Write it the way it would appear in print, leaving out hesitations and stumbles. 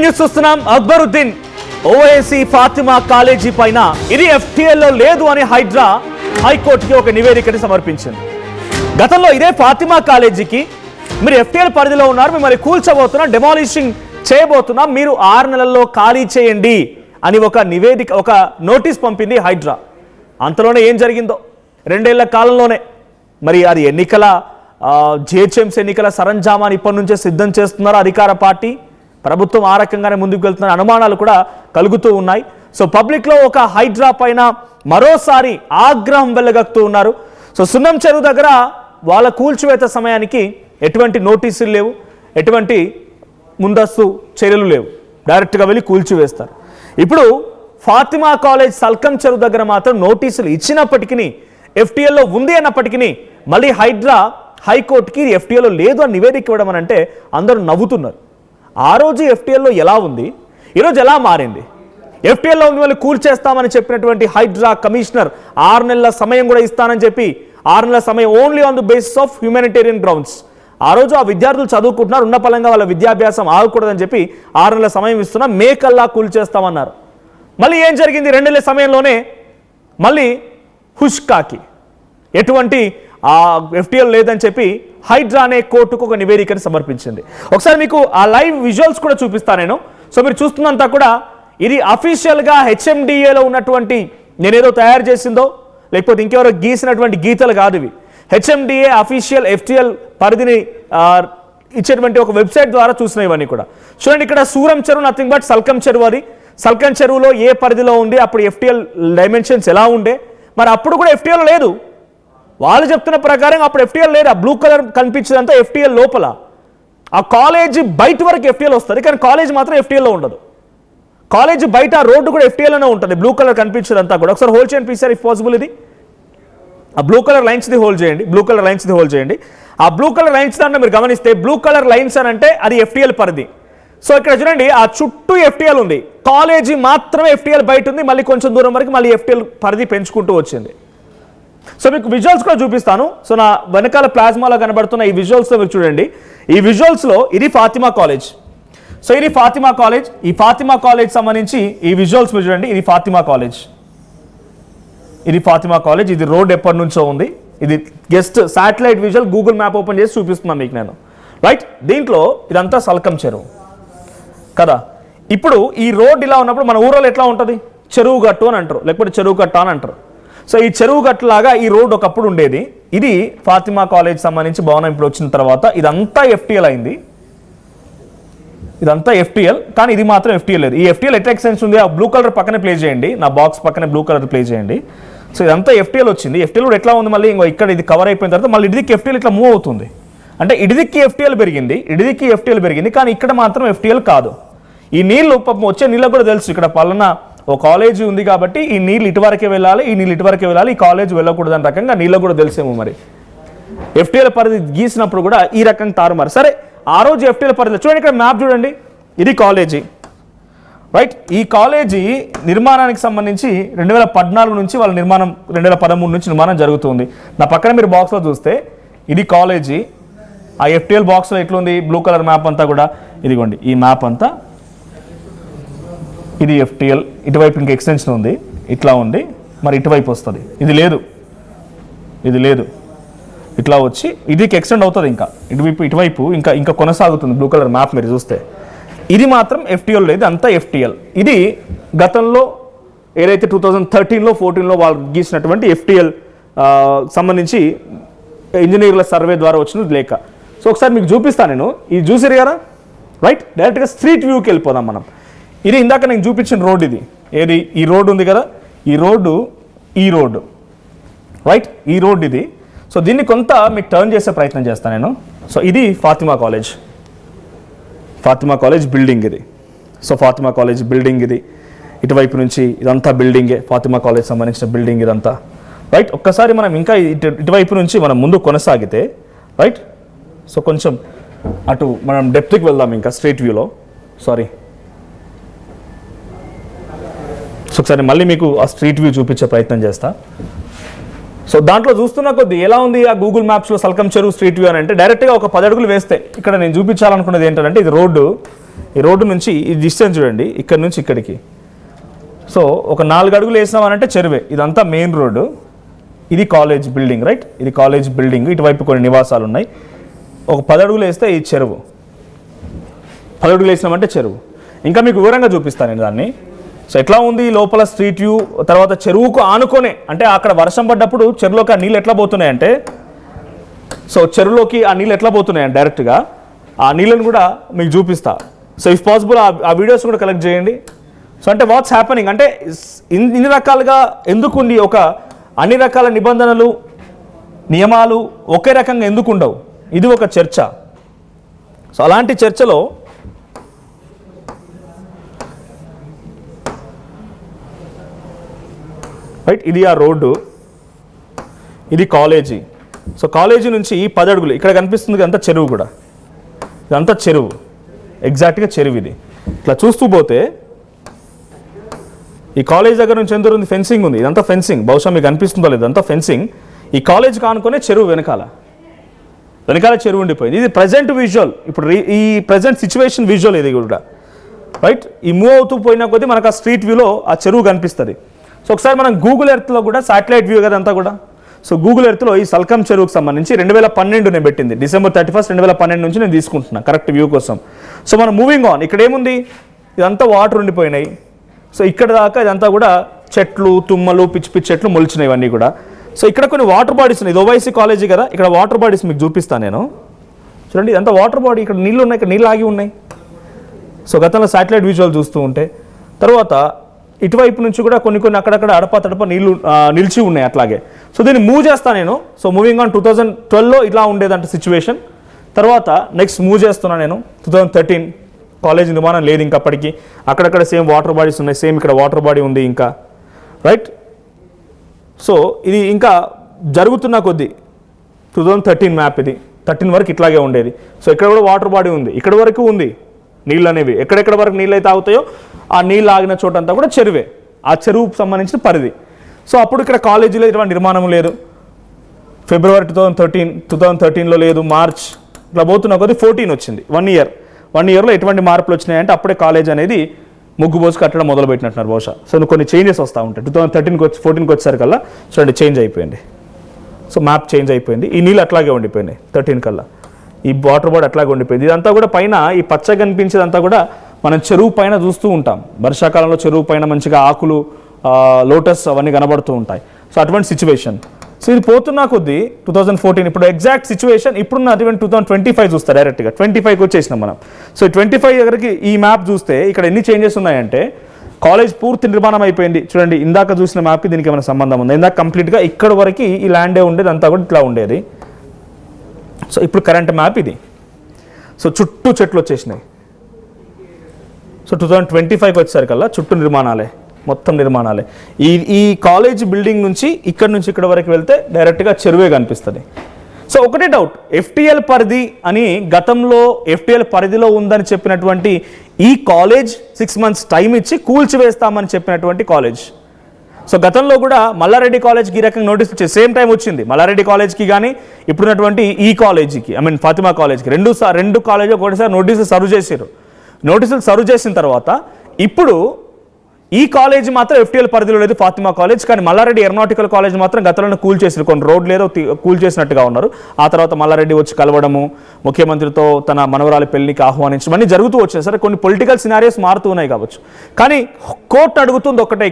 Breaking news చూస్తున్నాం. Akbaruddin Owaisi Fatima college పైన ఇది ఎఫ్టీఎల్లో లేదు అని హైకోర్టుకి ఒక నివేదికని సమర్పించింది. గతంలో ఇదే ఫాతిమా కాలేజీకి మీరు ఎఫ్టీఎల్ పరిధిలో ఉన్నారు, మిమ్మల్ని కూల్చబోతున్నా, డెమాలిషింగ్ చేయబోతున్నా, మీరు 6 నెలల్లో ఖాళీ చేయండి అని ఒక నివేదిక, ఒక నోటీస్ పంపింది హైడ్రా. అంతలోనే ఏం జరిగిందో 2 ఏళ్ల కాలంలోనే మరి అది ఎన్నికల జిహెచ్ఎంసీ ఎన్నికల సరంజామాని ఇప్పటి నుంచే సిద్ధం చేస్తున్నారు అధికార పార్టీ, ప్రభుత్వం ఆ రకంగానే ముందుకు వెళ్తున్న అనుమానాలు కూడా కలుగుతూ ఉన్నాయి. సో పబ్లిక్లో ఒక హైడ్రా పైన మరోసారి ఆగ్రహం వెళ్ళగక్కుతూ ఉన్నారు. సో సున్నం చెరువు దగ్గర వాళ్ళ కూల్చివేత సమయానికి ఎటువంటి నోటీసులు లేవు, ఎటువంటి ముందస్తు చర్యలు లేవు, డైరెక్ట్గా వెళ్ళి కూల్చివేస్తారు. ఇప్పుడు ఫాతిమా కాలేజ్ సల్కం చెరువు దగ్గర మాత్రం నోటీసులు ఇచ్చినప్పటికీ, ఎఫ్టీఎల్లో ఉంది అన్నప్పటికీ మళ్ళీ హైకోర్టుకి ఎఫ్టీఎల్లో లేదు అని నివేదిక ఇవ్వడం అని అంటే అందరూ నవ్వుతున్నారు. ఆ రోజు ఎఫ్టీఎల్లో ఎలా ఉంది, ఈరోజు ఎలా మారింది? ఎఫ్టీఎల్లో ఉంది మళ్ళీ కూల్చేస్తామని చెప్పినటువంటి హైడ్రా కమిషనర్ 6 నెలల సమయం కూడా ఇస్తానని చెప్పి, 6 నెలల సమయం only on the basis of humanitarian grounds. ఆ రోజు ఆ విద్యార్థులు చదువుకుంటున్నారు, ఉన్న పలంగా వాళ్ళ విద్యాభ్యాసం ఆగకూడదని చెప్పి 6 నెలల సమయం ఇస్తున్నా, మేకల్లా కూల్చేస్తామన్నారు. మళ్ళీ ఏం జరిగింది? 2 నెలల సమయంలోనే మళ్ళీ హుష్కాకి ఎటువంటి ఎఫ్టీఎల్ లేదని చెప్పి హైడ్రా అనే కోర్టుకు ఒక నివేదికను సమర్పించింది. ఒకసారి మీకు ఆ లైవ్ విజువల్స్ కూడా చూపిస్తాను నేను. సో మీరు చూస్తున్నంతా కూడా ఇది అఫీషియల్గా హెచ్ఎండిఏలో ఉన్నటువంటి, నేనేదో తయారు చేసిందో లేకపోతే ఇంకెవరో గీసినటువంటి గీతలు కాదు ఇవి. హెచ్ఎండిఏ అఫీషియల్ ఎఫ్టీఎల్ పరిధిని ఇచ్చేటువంటి ఒక వెబ్సైట్ ద్వారా చూసినవి ఇవన్నీ కూడా. చూడండి, ఇక్కడ సూరం చెరువు నథింగ్ బట్ సల్కం చెరువు. అది సల్కం చెరువులో ఏ పరిధిలో ఉంది, అప్పుడు ఎఫ్టీఎల్ డైమెన్షన్స్ ఎలా ఉండే, మరి అప్పుడు కూడా ఎఫ్టీఎల్ లేదు. వాళ్ళు చెప్తున్న ప్రకారం అప్పుడు ఎఫ్టీఎల్ లేదు. ఆ బ్లూ కలర్ కనిపించేదంతా ఎఫ్టీఎల్ లోపల, ఆ కాలేజీ బయట వరకు ఎఫ్టీఎల్ వస్తుంది, కానీ కాలేజ్ మాత్రం ఎఫ్టీఎల్లో ఉండదు. కాలేజ్ బయట రోడ్డు కూడా ఎఫ్టీఎల్లోనే ఉంటుంది. బ్లూ కలర్ కనిపించేదంతా కూడా ఒకసారి హోల్డ్ చేయండి ప్లీజ్ సార్, ఇఫ్ పాసిబుల్. ఇది ఆ బ్లూ కలర్ లైన్స్ది హోల్డ్ చేయండి, బ్లూ కలర్ లైన్స్ది హోల్డ్ చేయండి. ఆ బ్లూ కలర్ లైన్స్ దాంట్లో మీరు గమనిస్తే బ్లూ కలర్ లైన్స్ అని అంటే అది ఎఫ్టీఎల్ పరిధి. సో ఇక్కడ చూడండి, ఆ చుట్టూ ఎఫ్టీఎల్ ఉంది, కాలేజీ మాత్రమే ఎఫ్టీఎల్ బయట ఉంది. మళ్ళీ కొంచెం దూరం వరకు మళ్ళీ ఎఫ్టీఎల్ పరిధి పెంచుకుంటూ వచ్చింది. సో మీకు విజువల్స్ కూడా చూపిస్తాను. సో నా వెనకాల ప్లాస్మాలో కనబడుతున్న ఈ విజువల్స్లో మీరు చూడండి. ఈ విజువల్స్లో ఇది ఫాతిమా కాలేజ్. సో ఇది ఫాతిమా కాలేజ్. ఈ ఫాతిమా కాలేజ్ సంబంధించి ఈ విజువల్స్ మీరు చూడండి. ఇది ఫాతిమా కాలేజ్, ఇది ఫాతిమా కాలేజ్. ఇది రోడ్ ఎప్పటి నుంచో ఉంది. ఇది just satellite visual, Google map open చేసి చూపిస్తున్నాను మీకు నేను, రైట్. దీంట్లో ఇదంతా సల్కం చెరువు కదా. ఇప్పుడు ఈ రోడ్ ఇలా ఉన్నప్పుడు మన ఊరిలో ఎట్లా ఉంటుంది? చెరువు గట్టు అని అంటారు, లేకపోతే చెరువు కట్ట అని అంటారు. సో ఈ చెరువు గట్టులాగా ఈ రోడ్ ఒకప్పుడు ఉండేది. ఇది ఫాతిమా కాలేజ్ సంబంధించి భవనం ఇప్పుడు వచ్చిన తర్వాత ఇదంతా ఎఫ్టీఎల్ అయింది. ఇదంతా ఎఫ్టీఎల్, కానీ ఇది మాత్రం ఎఫ్టీఎల్ లేదు. ఈ ఎఫ్టీఎల్ ఎట్లా ఎక్స్టెన్స్ ఉంది? ఆ బ్లూ కలర్ పక్కనే ప్లే చేయండి, నా బాక్స్ పక్కనే బ్లూ కలర్ ప్లే చేయండి. సో ఇదంతా ఎఫ్టీఎల్ వచ్చింది. ఎఫ్టీఎల్ కూడా ఎట్లా ఉంది? మళ్ళీ ఇంకో ఇక్కడ ఇది కవర్ అయిపోయిన తర్వాత మళ్ళీ ఇడిదికి ఎఫ్టీఎల్ ఇట్లా మూవ్ అవుతుంది. అంటే ఇడిదికి ఎఫ్టీఎల్ పెరిగింది, ఇడిదికి ఎఫ్టీఎల్ పెరిగింది, కానీ ఇక్కడ మాత్రం ఎఫ్టీఎల్ కాదు. ఈ నీళ్లు పాపం వచ్చే నీళ్ళకు కూడా తెలుసు, ఇక్కడ పలానా ఓ కాలేజీ ఉంది కాబట్టి ఈ నీళ్ళు ఇటువరకే వెళ్ళాలి, ఈ నీళ్ళు ఇటువరకే వెళ్ళాలి, ఈ కాలేజ్ వెళ్ళకూడదు అని రకంగా నీళ్ళకు కూడా తెలిసేమో. మరి ఎఫ్టీఎల్ పరిధి గీసినప్పుడు కూడా ఈ రకంగా తారుమారు. సరే, ఆ రోజు ఎఫ్టీఎల్ పరిధి చూడండి, ఇక్కడ మ్యాప్ చూడండి, ఇది కాలేజీ, రైట్. ఈ కాలేజీ నిర్మాణానికి సంబంధించి 2014 నుంచి వాళ్ళ నిర్మాణం, 2013 నుంచి నిర్మాణం జరుగుతుంది. నా పక్కన మీరు బాక్స్లో చూస్తే ఇది కాలేజీ. ఆ ఎఫ్టీఎల్ బాక్స్లో ఎట్లుంది? బ్లూ కలర్ మ్యాప్ అంతా కూడా ఇదిగోండి, ఈ మ్యాప్ అంతా ఇది ఎఫ్టీఎల్. ఇటువైపు ఇంకా ఎక్స్టెన్షన్ ఉంది, ఇట్లా ఉంది, మరి ఇటువైపు వస్తుంది. ఇది లేదు, ఇది లేదు, ఇట్లా వచ్చి ఇదికి ఎక్స్టెండ్ అవుతుంది, ఇంకా ఇటువైపు ఇంకా కొనసాగుతుంది. బ్లూ కలర్ మ్యాప్ మీరు చూస్తే ఇది మాత్రం ఎఫ్టీఎల్ లేదు, అంతా ఎఫ్టీఎల్. ఇది గతంలో ఏదైతే 2013లో 14లో వాళ్ళు గీసినటువంటి ఎఫ్టీఎల్ సంబంధించి ఇంజనీర్ల సర్వే ద్వారా వచ్చినది లేక. సో ఒకసారి మీకు చూపిస్తాను నేను. ఇది చూసారు కదా, రైట్. డైరెక్ట్గా స్ట్రీట్ వ్యూకి వెళ్ళిపోదాం మనం. ఇది ఇందాక నేను చూపించిన రోడ్. ఇది ఏది? ఈ రోడ్డు ఉంది కదా, ఈ రోడ్డు రైట్, ఈ రోడ్ ఇది. సో దీన్ని కొంత మీకు టర్న్ చేసే ప్రయత్నం చేస్తాను నేను. సో ఇది Fatima college, Fatima college building ఇది. సో ఫాతిమా కాలేజ్ బిల్డింగ్ ఇది. ఇటువైపు నుంచి ఇదంతా బిల్డింగే, ఫాతిమా కాలేజ్ సంబంధించిన బిల్డింగ్ ఇదంతా, రైట్. ఒక్కసారి మనం ఇంకా ఇటువైపు నుంచి మనం ముందు కొనసాగితే, రైట్. సో కొంచెం అటు మనం డెప్త్కి వెళ్దాం ఇంకా స్ట్రీట్ వ్యూలో. సారీ, సో ఒకసారి మళ్ళీ మీకు ఆ స్ట్రీట్ వ్యూ చూపించే ప్రయత్నం చేస్తా. సో దాంట్లో చూస్తున్న కొద్ది ఎలా ఉంది ఆ గూగుల్ మ్యాప్స్లో సల్కం చెరువు స్ట్రీట్ వ్యూ అని అంటే డైరెక్ట్గా ఒక 10 అడుగులు వేస్తే ఇక్కడ నేను చూపించాలనుకున్నది ఏంటంటే ఇది రోడ్డు, ఈ రోడ్డు నుంచి ఈ డిస్టెన్స్ చూడండి, ఇక్కడ నుంచి ఇక్కడికి. సో ఒక 4 అడుగులు వేసినామనంటే చెరువే. ఇదంతా మెయిన్ రోడ్డు, ఇది కాలేజ్ బిల్డింగ్, రైట్? ఇది కాలేజ్ బిల్డింగ్, ఇటువైపు కొన్ని నివాసాలు ఉన్నాయి. ఒక 10 అడుగులు వేస్తే ఈ చెరువు, 10 అడుగులు వేసినామంటే చెరువు. ఇంకా మీకు వివరంగా చూపిస్తాను నేను దాన్ని. సో ఎట్లా ఉంది లోపల స్ట్రీట్ వ్యూ, తర్వాత చెరువుకు ఆనుకొనే, అంటే అక్కడ వర్షం పడ్డప్పుడు చెరువులోకి ఆ నీళ్ళు ఎట్లా పోతున్నాయంటే, సో చెరువులోకి ఆ నీళ్ళు ఎట్లా పోతున్నాయండి డైరెక్ట్గా, ఆ నీళ్ళని కూడా మీకు చూపిస్తా. సో ఇఫ్ పాసిబుల్ ఆ వీడియోస్ కూడా కలెక్ట్ చేయండి. సో అంటే వాట్స్ హ్యాపెనింగ్ అంటే ఇన్ని రకాలుగా ఎందుకు ఉంది, ఒక అన్ని రకాల నిబంధనలు నియమాలు ఒకే రకంగా ఎందుకు ఉండవు, ఇది ఒక చర్చ. సో అలాంటి చర్చలో రైట్, ఇది ఆ రోడ్డు, ఇది కాలేజీ. సో కాలేజీ నుంచి 10 అడుగులు ఇక్కడ కనిపిస్తుంది అంతా చెరువు, కూడా ఇదంతా చెరువు, ఎగ్జాక్ట్గా చెరువు. ఇది ఇట్లా చూస్తూ పోతే ఈ కాలేజ్ దగ్గర నుంచి ఎంత ఉంది, ఫెన్సింగ్ ఉంది, ఇదంతా ఫెన్సింగ్, బహుశా మీకు అనిపిస్తుందో లేదు, ఇదంతా ఫెన్సింగ్. ఈ కాలేజ్ కానుకొనే చెరువు వెనకాల చెరువు ఉండిపోయింది. ఇది ప్రజెంట్ విజువల్, ఇప్పుడు ఈ ప్రజెంట్ సిచ్యువేషన్ విజువల్ ఇది కూడా, రైట్? ఈ మూవ్ అవుతూ పోయిన కొద్దీ మనకు ఆ స్ట్రీట్ వ్యూలో ఆ చెరువు కనిపిస్తుంది. సో ఒకసారి మనం గూగుల్ ఎర్త్లో కూడా, శాటిలైట్ వ్యూ కదా అంతా కూడా, సో గూగుల్ ఎర్త్లో ఈ సల్కం చెరువుకు సంబంధించి 2012 నేను పెట్టింది, December 31, 2012 నుంచి నేను తీసుకుంటున్నాను కరెక్ట్ వ్యూ కోసం. సో మనం మూవింగ్ ఆన్, ఇక్కడ ఏముంది, ఇదంతా వాటర్ ఉండిపోయినాయి. సో ఇక్కడ దాకా ఇదంతా కూడా చెట్లు, తుమ్మలు, పిచ్చి పిచ్చి చెట్లు మొలిచినాయి ఇవన్నీ కూడా. సో ఇక్కడ కొన్ని వాటర్ బాడీస్ ఉన్నాయి, ఇది ఓవైసీ కాలేజీ కదా, ఇక్కడ వాటర్ బాడీస్ మీకు చూపిస్తాను నేను. చూడండి ఇదంతా వాటర్ బాడీ, ఇక్కడ నీళ్ళు ఉన్నాయి, ఇక్కడ నీళ్ళు ఆగి ఉన్నాయి. సో గతంలో శాటిలైట్ విజువల్ చూస్తూ ఉంటే, తర్వాత ఇటువైపు నుంచి కూడా కొన్ని అక్కడక్కడ అడప నీళ్ళు నిలిచి ఉన్నాయి అట్లాగే. సో దీన్ని మూవ్ చేస్తాను నేను. సో మూవింగ్ ఆన్ 2012లో ఇలా ఉండేదంట సిచ్యువేషన్. తర్వాత నెక్స్ట్ మూవ్ చేస్తున్నాను నేను 2013. కాలేజ్ నిర్మాణం లేదు ఇంకా అప్పటికి, అక్కడక్కడ సేమ్ వాటర్ బాడీస్ ఉన్నాయి, సేమ్ ఇక్కడ వాటర్ బాడీ ఉంది ఇంకా, రైట్? సో ఇది ఇంకా జరుగుతున్న కొద్దీ 2013 మ్యాప్, ఇది 13 వరకు ఇట్లాగే ఉండేది. సో ఇక్కడ కూడా వాటర్ బాడీ ఉంది, ఇక్కడ వరకు ఉంది నీళ్ళు అనేవి, ఎక్కడెక్కడ వరకు నీళ్ళు అయితే ఆగుతాయో ఆ నీళ్ళు ఆగిన చోటంతా కూడా చెరువే, ఆ చెరువుకు సంబంధించిన పరిధి. సో అప్పుడు ఇక్కడ కాలేజీలో ఎటువంటి నిర్మాణం లేదు. ఫిబ్రవరి 2013లో లేదు, మార్చ్ ఇట్లా పోతున్న కొద్దీ 14 వచ్చింది, 1 ఇయర్లో ఎటువంటి మార్పులు వచ్చినాయంటే అప్పుడే కాలేజ్ అనేది ముగ్గు పోసి కట్టడం మొదలుపెట్టినట్టున్నారు బహుశా. సో కొన్ని చేంజెస్ వస్తూ ఉంటాయి. 2014కి వచ్చేసరికల్లా చూడండి చేంజ్ అయిపోయింది. సో మ్యాప్ చేంజ్ అయిపోయింది, ఈ నీళ్ళు అట్లాగే ఉండిపోయినాయి 13 కల్లా, ఈ వాటర్ బాడీ అట్లాగే ఉండిపోయింది. ఇదంతా కూడా పైన ఈ పచ్చ కనిపించేదంతా కూడా మనం చెరువు పైన చూస్తూ ఉంటాం. వర్షాకాలంలో చెరువు పైన మంచిగా ఆకులు, లోటస్ అవన్నీ కనబడుతూ ఉంటాయి. సో అటువంటి సిచ్యువేషన్. సో ఇది పోతున్న కొద్దీ 2014, ఇప్పుడు ఎగ్జాక్ట్ సిచ్యువేషన్ ఇప్పుడున్న 2025 చూస్తారు డైరెక్ట్గా, 25కి వచ్చేసినాం మనం. సో 25 దగ్గరికి ఈ మ్యాప్ చూస్తే ఇక్కడ ఎన్ని చేంజెస్ ఉన్నాయంటే, కాలేజ్ పూర్తి నిర్మాణం అయిపోయింది. చూడండి ఇందాక చూసిన మ్యాప్కి దీనికి ఏమైనా సంబంధం ఉంది? ఇందాక కంప్లీట్గా ఇక్కడ వరకు ఈ ల్యాండే ఉండేది, అంతా కూడా ఇట్లా ఉండేది. సో ఇప్పుడు కరెంట్ మ్యాప్ ఇది. సో చుట్టూ చెట్లు వచ్చేసినాయి. సో 2025కి వచ్చేసరికల్లా చుట్టూ నిర్మాణాలే, మొత్తం నిర్మాణాలే. ఈ కాలేజ్ బిల్డింగ్ నుంచి ఇక్కడ వరకు వెళ్తే డైరెక్ట్గా చెరువే కనిపిస్తుంది. సో ఒకటే డౌట్, FTL పరిధి అని గతంలో FTL పరిధిలో ఉందని చెప్పినటువంటి ఈ కాలేజ్ 6 months టైం ఇచ్చి కూల్చివేస్తామని చెప్పినటువంటి కాలేజ్. సో గతంలో కూడా మల్లారెడ్డి కాలేజ్కి ఈ రకంగా నోటీస్ ఇచ్చే సేమ్ టైం వచ్చింది. మల్లారెడ్డి కాలేజ్కి కానీ ఇప్పుడున్నటువంటి ఈ కాలేజీకి, ఫాతిమా కాలేజ్కి రెండు కాలేజ్ ఒకటిసారి నోటీసులు సర్వ్ చేశారు. నోటీసులు సర్వ్ చేసిన తర్వాత ఇప్పుడు ఈ కాలేజ్ మాత్రం FTL పరిధిలో లేదు, ఫాతిమా కాలేజ్. కానీ మల్లారెడ్డి ఏరోనాటికల్ కాలేజ్ మాత్రం గతంలో కూల్ చేసారు, కొన్ని రోడ్లు ఏదో కూల్ చేసినట్టుగా ఉన్నారు. ఆ తర్వాత మల్లారెడ్డి వచ్చి కలవడము, ముఖ్యమంత్రితో తన మనవరాలి పెళ్లికి ఆహ్వానించడం అన్నీ జరుగుతూ వచ్చాయి. సరే కొన్ని పొలిటికల్ సినారియోస్ మారుతూ ఉన్నాయి కావచ్చు, కానీ కోర్టు అడుగుతుంది ఒకటే ఇక్కడ.